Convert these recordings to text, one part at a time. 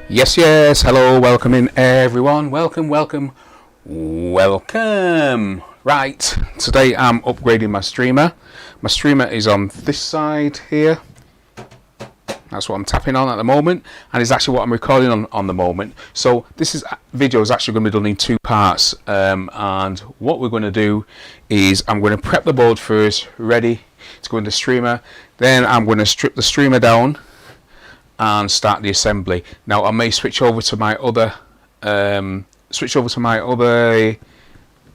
Yes, hello, welcome in everyone, welcome. Right, today I'm upgrading my streamer. My streamer is on this side here. That's what I'm tapping on at the moment, and it's actually what I'm recording on the moment. So this video is actually going to be done in two parts, and what we're going to do is I'm going to prep the board first, ready to go into streamer. Then I'm going to strip the streamer down and start the assembly. Now I may switch over to my other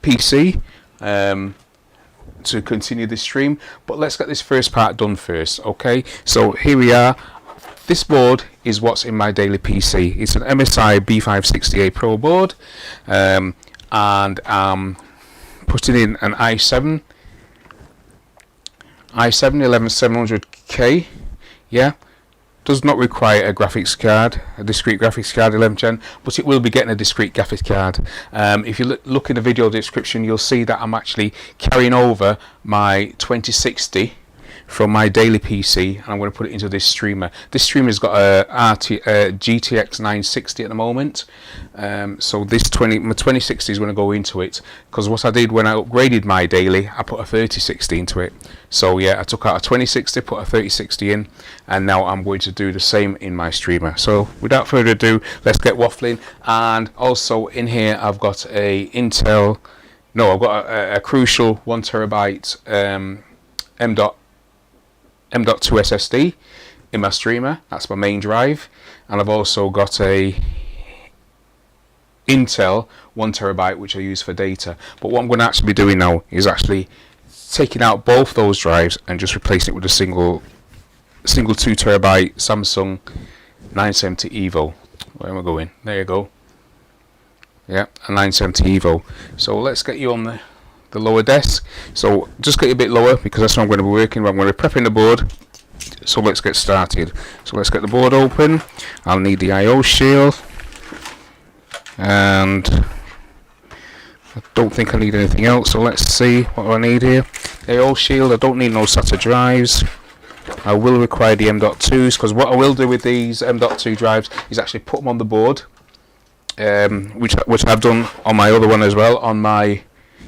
PC to continue this stream, but let's get this first part done first. Okay, so here we are. This board is what's in my daily PC. It's an MSI B560-A Pro board, and I'm putting in an i7 11700K. Yeah, does not require a graphics card, a discrete graphics card 11th gen, but it will be getting a discrete graphics card. If you look in the video description, you'll see that I'm actually carrying over my 2060 from my daily PC, and I'm going to put it into this streamer. This streamer's got a GTX 960 at the moment, so this my 2060 is going to go into it, because what I did when I upgraded my daily, I put a 3060 into it. So yeah, I took out a 2060, put a 3060 in, and now I'm going to do the same in my streamer. So without further ado, let's get waffling. And also in here I've got a I've got a crucial 1TB M.2 SSD in my streamer. That's my main drive, and I've also got a Intel 1TB which I use for data. But what I'm going to actually be doing now is actually taking out both those drives and just replacing it with a single 2TB Samsung 970 EVO. Where am I going? There you go. Yeah, a 970 EVO. So let's get you on the lower desk. So just get you a bit lower, because that's what I'm going to be working with. I'm going to be prepping the board. So let's get started. So let's get the board open. I'll need the IO shield, and I don't think I need anything else. So let's see what I need here. IO shield. I don't need no SATA drives. I will require the M.2s, because what I will do with these M.2 drives is actually put them on the board, which I've done on my other one as well, on my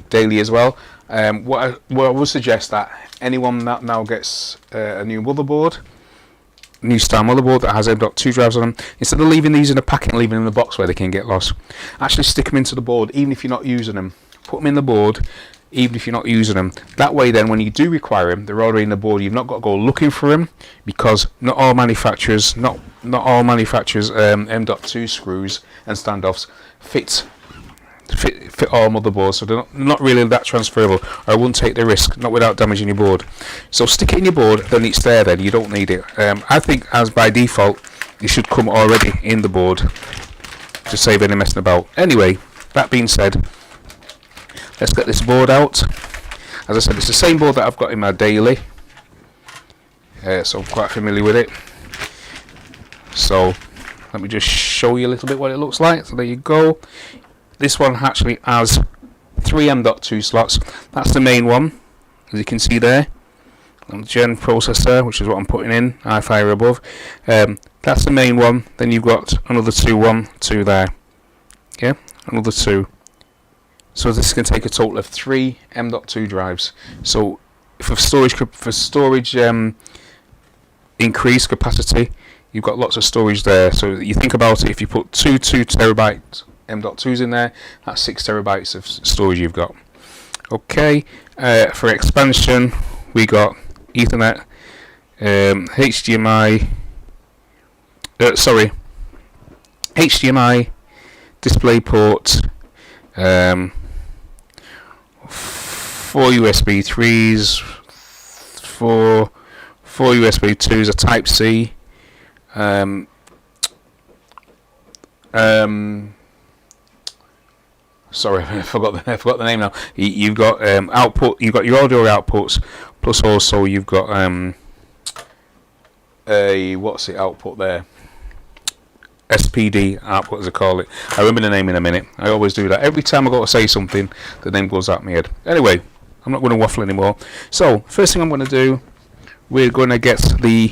daily as well. What I would suggest that anyone that now gets a new motherboard, new style motherboard that has M.2 drives on them, instead of leaving these in a packet and leaving them in the box where they can get lost, actually stick them into the board, even if you're not using them. Put them in the board, even if you're not using them. That way then when you do require them, they're already in the board. You've not got to go looking for them, because not all manufacturers M.2 screws and standoffs fit all motherboards, so they're not really that transferable. I wouldn't take the risk, not without damaging your board. So stick it in your board, then it's there, then you don't need it. I think as by default it should come already in the board to save any messing about. Anyway, that being said, let's get this board out. As I said, it's the same board that I've got in my daily, so I'm quite familiar with it. So let me just show you a little bit what it looks like. So there you go. This one actually has 3 M.2 slots. That's the main one, as you can see there. On the Gen processor, which is what I'm putting in, i5 or above. That's the main one. Then you've got another 2 there. Yeah, another 2. So this can take a total of 3 M.2 drives. So for storage increased capacity, you've got lots of storage there. So you think about it, if you put 2 2TB M.2s in there, that's 6 TB of storage you've got. Okay, for expansion we got Ethernet, HDMI, display port, 4 USB 3s, 4 USB 2s, a Type C, sorry, I forgot the name now. You've got output. You've got your audio outputs, plus also you've got a output there. SPD output, as I call it. I remember the name in a minute. I always do that. Every time I go to say something, the name goes out my head. Anyway, I'm not going to waffle anymore. So first thing I'm going to do, we're going to get the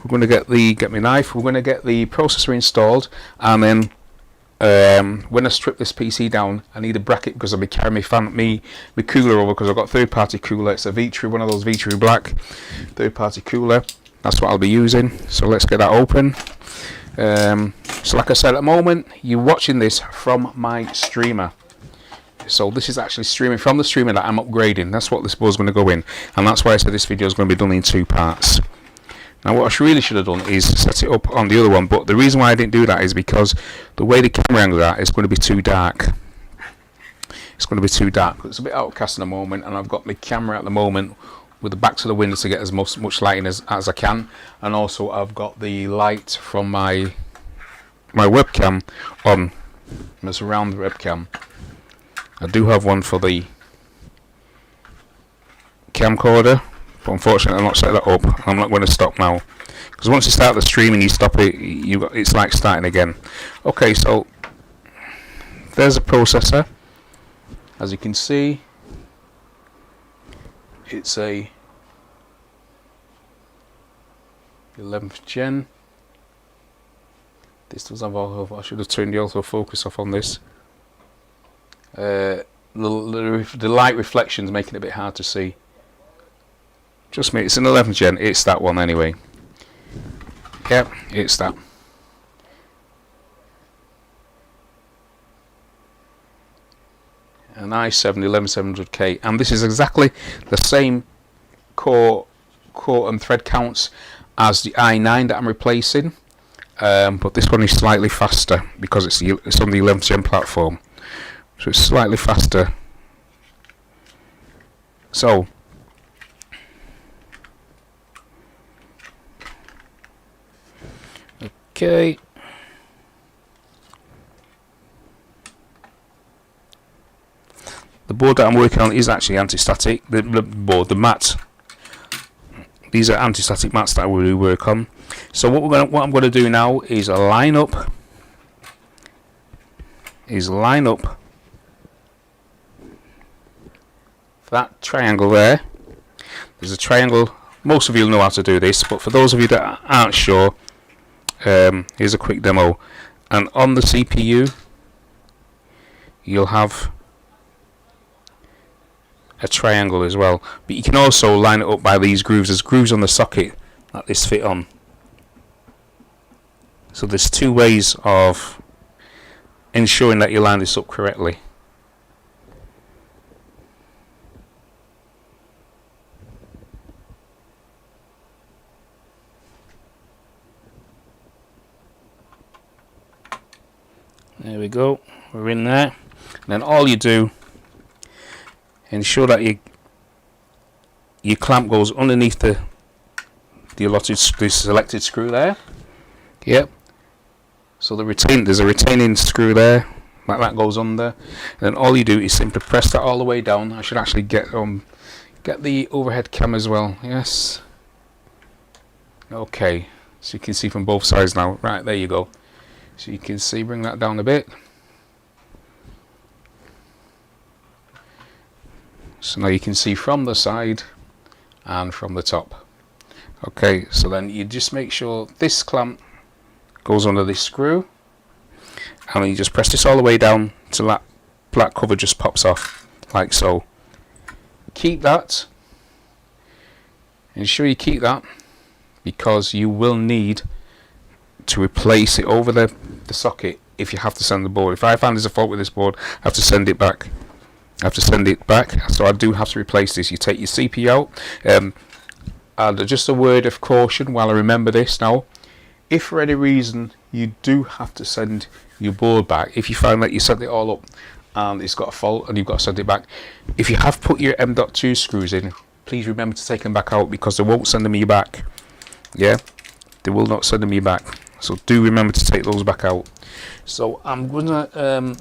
we're going to get my knife, we're going to get the processor installed, and then when I strip this PC down, I need a bracket because I'll be carrying my cooler over, because I've got third-party cooler. It's a V-True, one of those V-True black third-party cooler. That's what I'll be using. So let's get that open. So like I said, at the moment you're watching this from my streamer. So this is actually streaming from the streamer that I'm upgrading. That's what this board's going to go in, and that's why I said this video is going to be done in 2 parts. Now what I really should have done is set it up on the other one, but the reason why I didn't do that is because the way the camera angle that is going to be too dark. It's going to be too dark. It's a bit outcast in the moment, and I've got my camera at the moment with the back to the window to get as much lighting as I can, and also I've got the light from my webcam on. It's around the webcam. I do have one for the camcorder, but unfortunately I'm not set that up. I'm not going to stop now, because once you start the stream and you stop it, it's like starting again. Okay, so there's a processor. As you can see, it's a 11th gen. This does have auto. I should have turned the autofocus off on this. The light reflections making it a bit hard to see. Just me, it's an 11th gen, it's that one anyway. Yep, it's that. An i7 11700K, and this is exactly the same core and thread counts as the i9 that I'm replacing, but this one is slightly faster because it's on the 11th gen platform, so it's slightly faster. So okay, the board that I'm working on is actually anti-static. The mat, these are anti-static mats that I will work on. So what I'm going to do now is line up that triangle there. There's a triangle. Most of you know how to do this, but for those of you that aren't sure, here's a quick demo. And on the CPU you'll have a triangle as well, but you can also line it up by these grooves. There's grooves on the socket that this fit on. So there's 2 ways of ensuring that you line this up correctly. There we go, we're in there. And then all you do, ensure that your clamp goes underneath the selected screw there. Yep. So there's a retaining screw there that goes under. And then all you do is simply press that all the way down. I should actually get the overhead cam as well. Yes. Okay. So you can see from both sides now. Right, there you go. So you can see, bring that down a bit. So now you can see from the side and from the top. Okay, so then you just make sure this clamp goes under this screw, and then you just press this all the way down till that black cover just pops off, like so. Keep that. Ensure you keep that, because you will need to replace it over the socket if you have to send the board. If I find there's a fault with this board, I have to send it back. So I do have to replace this. You take your CPU out, and just a word of caution while I remember this now, if for any reason you do have to send your board back, if you find that you set it all up and it's got a fault and you've got to send it back, if you have put your M.2 screws in, please remember to take them back out, because they won't send them you back. Yeah, they will not send them you back, so do remember to take those back out. So I'm gonna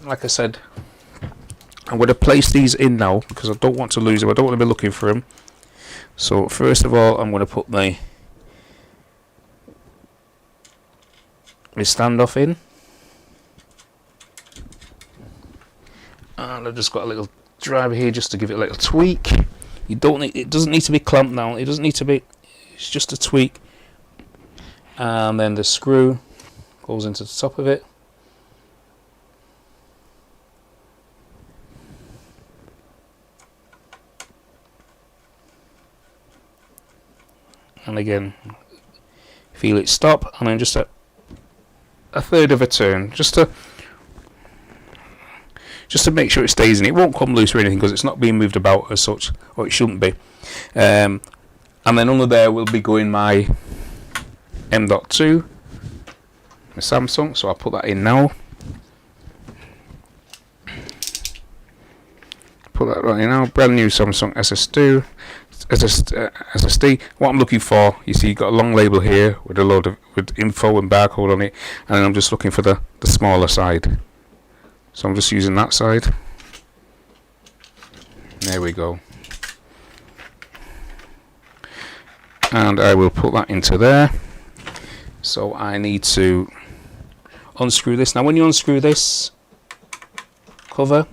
like I said, I'm going to place these in now, because I don't want to lose them. I don't want to be looking for them. So first of all, I'm going to put my standoff in, and I've just got a little driver here just to give it a little tweak. It doesn't need to be clamped down. It doesn't need to be. It's just a tweak. and then the screw goes into the top of it. And again, feel it stop, and then just a third of a turn, just to make sure it stays in. It won't come loose or anything because it's not being moved about as such, or it shouldn't be. And then under there will be going my M.2, my Samsung, so I'll put that in now. Put that right in now. Brand new Samsung SSD. What I'm looking for, you see, you've got a long label here with a load of info and barcode on it, and then I'm just looking for the smaller side. So I'm just using that side. There we go. And I will put that into there. So I need to unscrew this. Now when you unscrew this cover,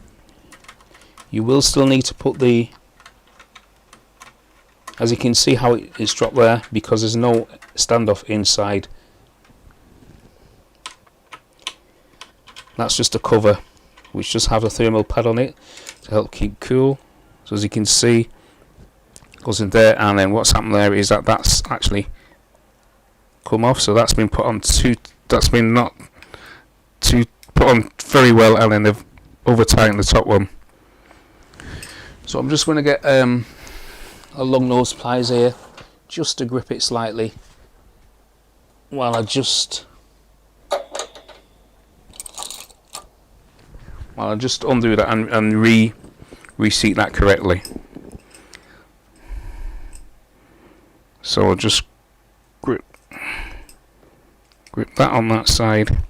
you will still need to put the, as you can see how it's dropped there, because there's no standoff inside. That's just a cover which just has a thermal pad on it to help keep cool. So as you can see, it goes in there, and then what's happened there is that's actually come off. So that's been put on that's been not put on very well, and then they've over tightened the top one. So I'm just going to get a long nose pliers here just to grip it slightly while I just undo that and reseat that correctly. So I'll just grip that on that side.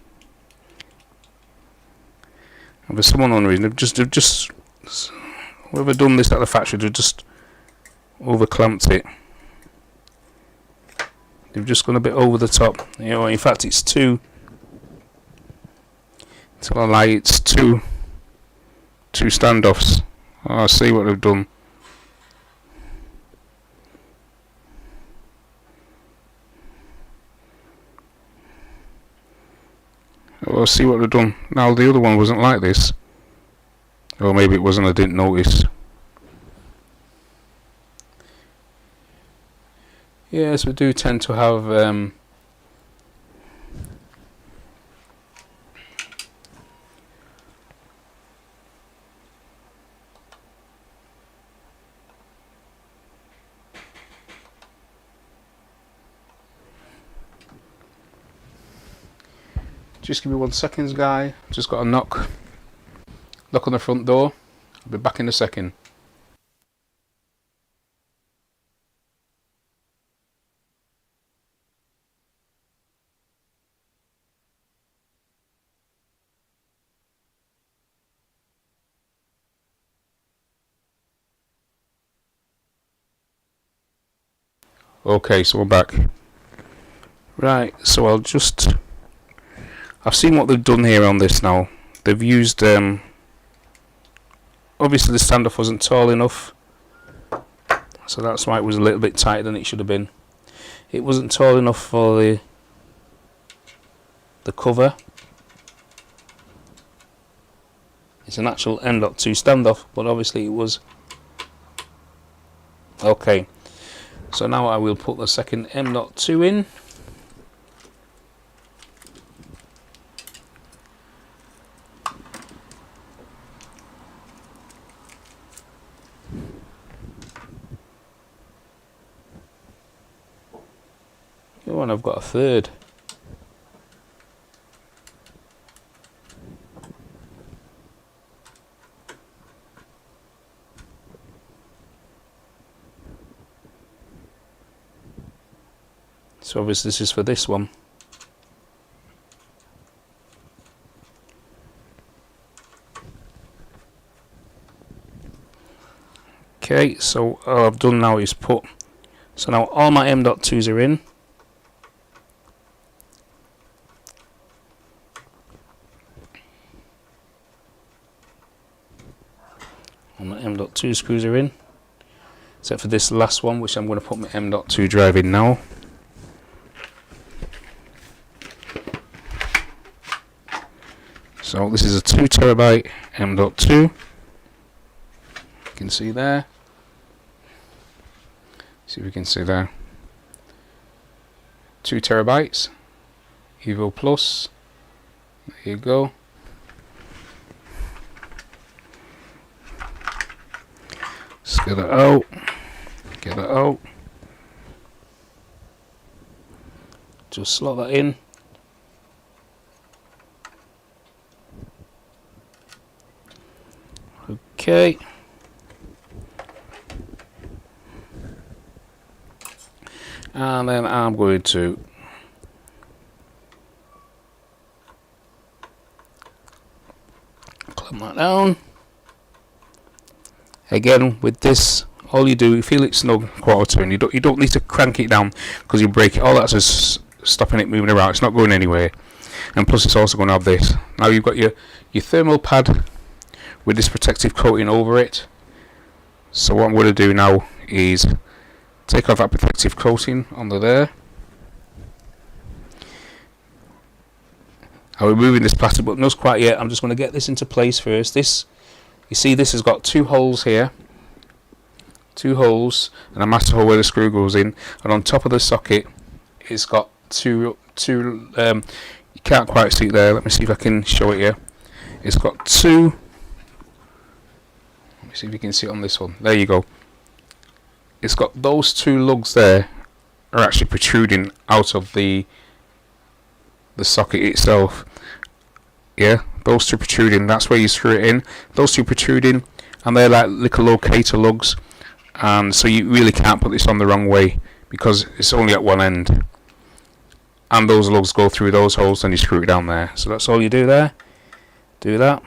And for some unknown reason, they've just whoever done this at the factory, they've just over clamped it. They've just gone a bit over the top. You know, in fact, it's two. Tell a lie, it's two standoffs. Oh, I see what they've done. Oh, I see what they've done. Now the other one wasn't like this. Or maybe it wasn't, I didn't notice. Yes, we do tend to have just give me 1 second, guy. Just got a knock on the front door. I'll be back in a second. Okay, so we're back. Right, so I've seen what they've done here on this now. They've used, obviously the standoff wasn't tall enough, so that's why it was a little bit tighter than it should have been. It wasn't tall enough for the cover. It's an actual M.2 standoff, but obviously it was. Okay, so now I will put the second M.2 in. Oh, and I've got a third. So obviously this is for this one. Okay, so all I've done now is put, so now all my M.2s are in. And my M.2 screws are in, except for this last one, which I'm going to put my M.2 drive in now. So this is a 2 terabyte M.2. You can see there. See if we can see there. 2 terabytes. Evo Plus. There you go. Let's get it out. Get it out. Just slot that in. Okay. And then I'm going to clamp that down. Again, with this, all you do, you feel it snug quarter turn. You don't need to crank it down because you break it. All that's just stopping it moving around. It's not going anywhere. And plus, it's also going to have this. Now you've got your thermal pad with this protective coating over it. So what I'm going to do now is take off that protective coating under there. I'm removing this plastic, but not quite yet. I'm just going to get this into place first. This, you see, this has got 2 holes here, 2 holes, and a master hole where the screw goes in. And on top of the socket, it's got two. You can't quite see it there. Let me see if I can show it here. It's got 2. Let me see if you can see it on this one. There you go. It's got those 2 lugs there are actually protruding out of the socket itself. Yeah, those 2 protruding, that's where you screw it in. Those 2 protruding, and they're like little locator lugs, and so you really can't put this on the wrong way because it's only at one end, and those lugs go through those holes and you screw it down there. So that's all you do there. Do that.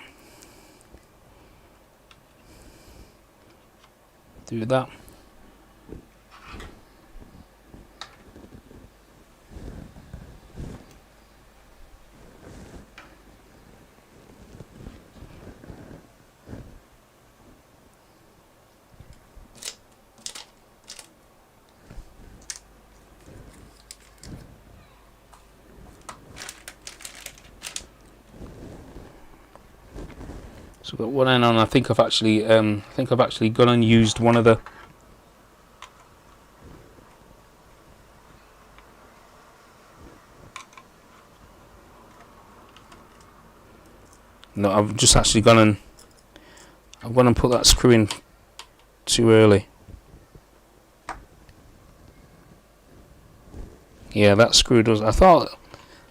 Do that. So I've got one end on. I think I've actually gone and used one of the. No, I've just actually gone and put that screw in too early. Yeah, that screw does. I thought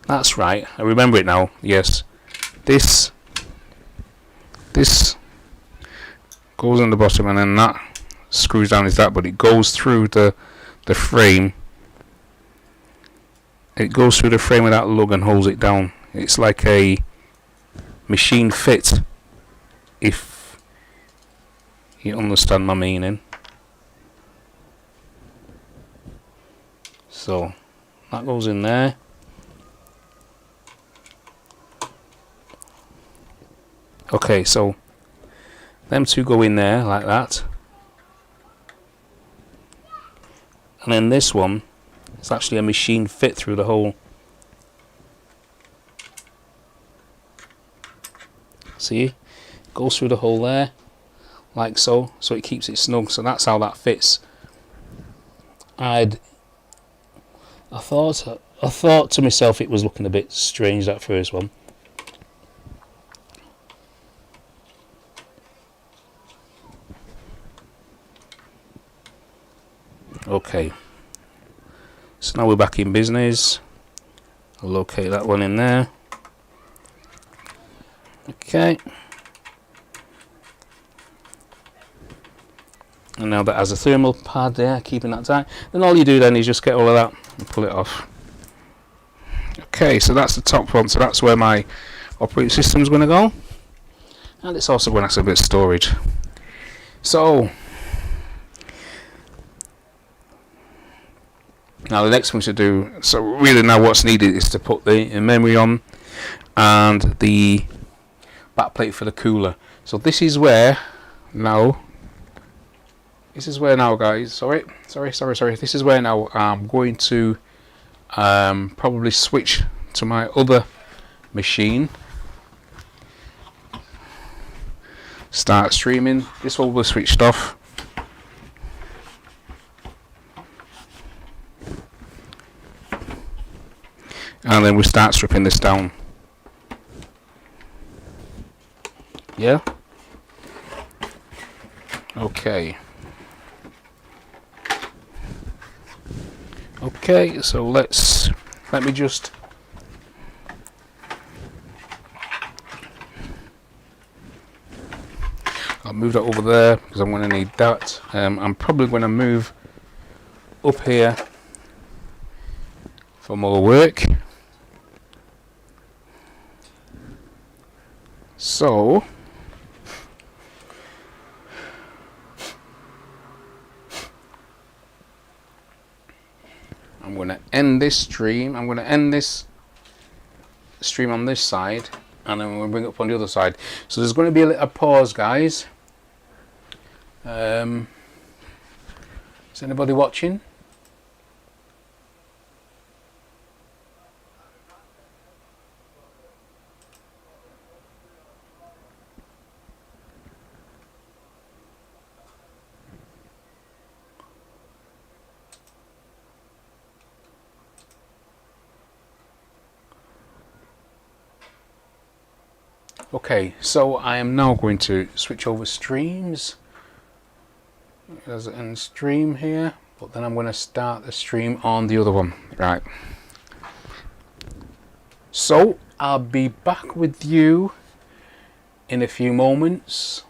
that's right. I remember it now. Yes, this goes on the bottom, and then that screws down is that, but it goes through the frame. It goes through the frame of that lug and holds it down. It's like a machine fit, if you understand my meaning. So that goes in there. Okay, so them 2 go in there like that, and then this one is actually a machine fit through the hole. See, goes through the hole there like so, so it keeps it snug. So that's how that fits. I thought to myself it was looking a bit strange, that first one. Okay, so now we're back in business. I'll locate that one in there. Okay, and now that has a thermal pad there keeping that tight, then all you do then is just get all of that and pull it off. Okay, so that's the top one. So that's where my operating system is going to go, and it's also going to have a bit of storage. So now the next thing to do, so really now what's needed is to put the memory on and the backplate for the cooler. So this is where now guys, sorry, this is where now I'm going to probably switch to my other machine. start streaming. This will be switched off. And then we start stripping this down. Yeah? Okay. Okay, so let me just I'll move that over there because I'm going to need that. I'm probably going to move up here for more work. So I'm going to end this stream. I'm going to end this stream on this side, and then we're going to bring it up on the other side. So there's going to be a little pause, guys. Is anybody watching? Okay, so I am now going to switch over streams. There's an end stream here, but then I'm going to start the stream on the other one. Right. So I'll be back with you in a few moments.